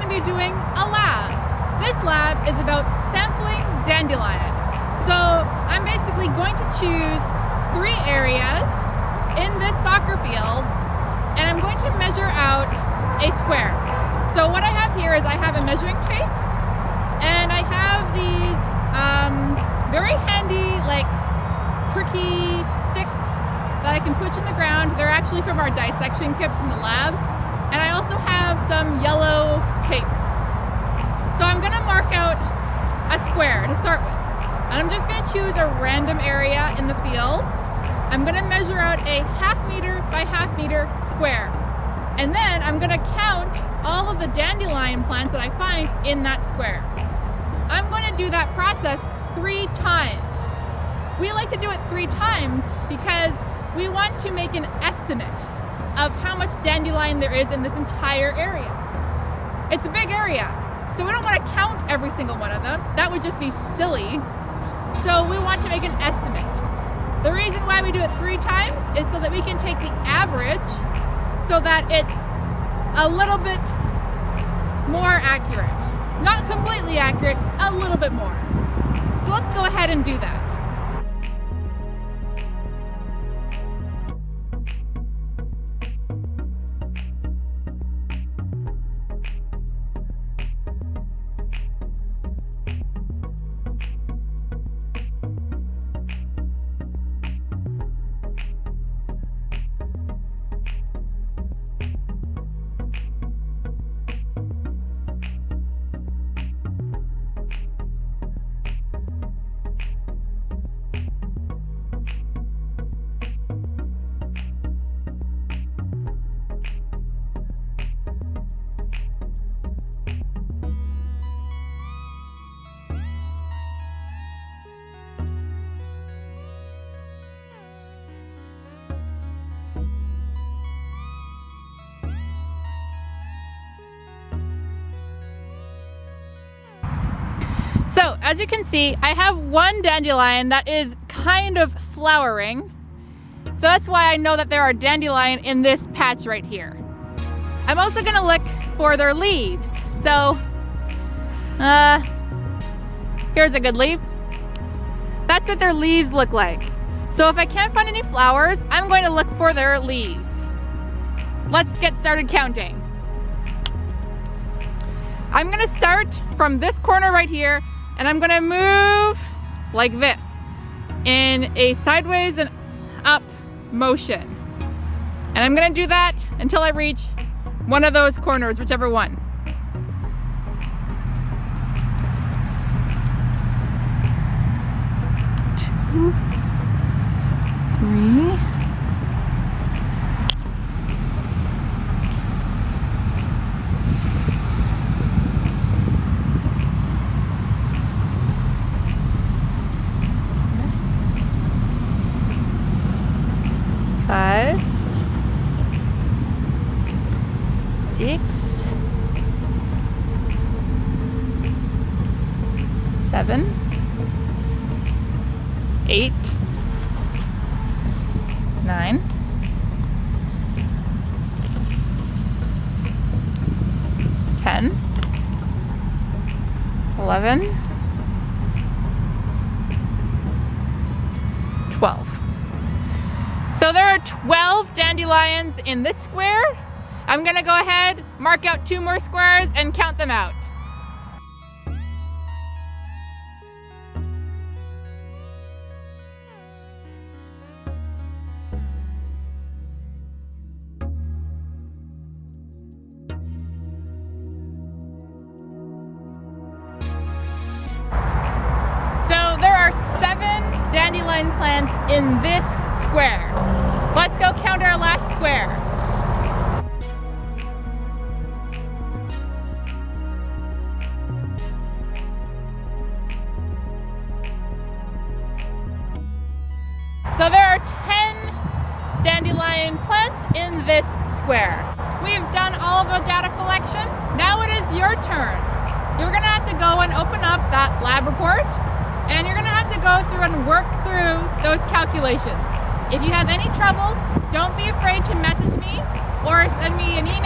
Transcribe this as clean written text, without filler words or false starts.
going to be doing a lab. This lab is about sampling dandelion. So I'm basically going to choose 3 areas in this soccer field, and I'm going to measure out a square. So what I have here is I have a measuring tape, and I have these very handy, like, pricky sticks that I can push in the ground. They're actually from our dissection kits in the lab. And I also have some yellow tape. So I'm gonna mark out a square to start with. And I'm just gonna choose a random area in the field. I'm gonna measure out a 1/2 meter by 1/2 meter square. And then I'm gonna count all of the dandelion plants that I find in that square. I'm gonna do that process 3 times. We like to do it 3 times because we want to make an estimate of how much dandelion there is in this entire area. It's a big area, so we don't want to count every single one of them. That would just be silly. So we want to make an estimate. The reason why we do it 3 times is so that we can take the average so that it's a little bit more accurate. Not completely accurate, a little bit more. So let's go ahead and do that. So as you can see, I have one dandelion that is kind of flowering. So that's why I know that there are dandelion in this patch right here. I'm also gonna look for their leaves. So, here's a good leaf. That's what their leaves look like. So if I can't find any flowers, I'm going to look for their leaves. Let's get started counting. I'm gonna start from this corner right here, and I'm gonna move like this in a sideways and up motion. And I'm gonna do that until I reach one of those corners, whichever one. Two, 3. Five, 6, 7, 8, 9, 10, 11, 12. So there are 12 dandelions in this square. I'm gonna go ahead, mark out 2 more squares and count them out. So there are 7 dandelion plants in this square. Let's go count our last square. So there are 10 dandelion plants in this square. We've done all of the data collection. Now it is your turn. You're gonna have to go and open up that lab report, and you're gonna have to go through and work through those calculations. If you have any trouble, don't be afraid to message me or send me an email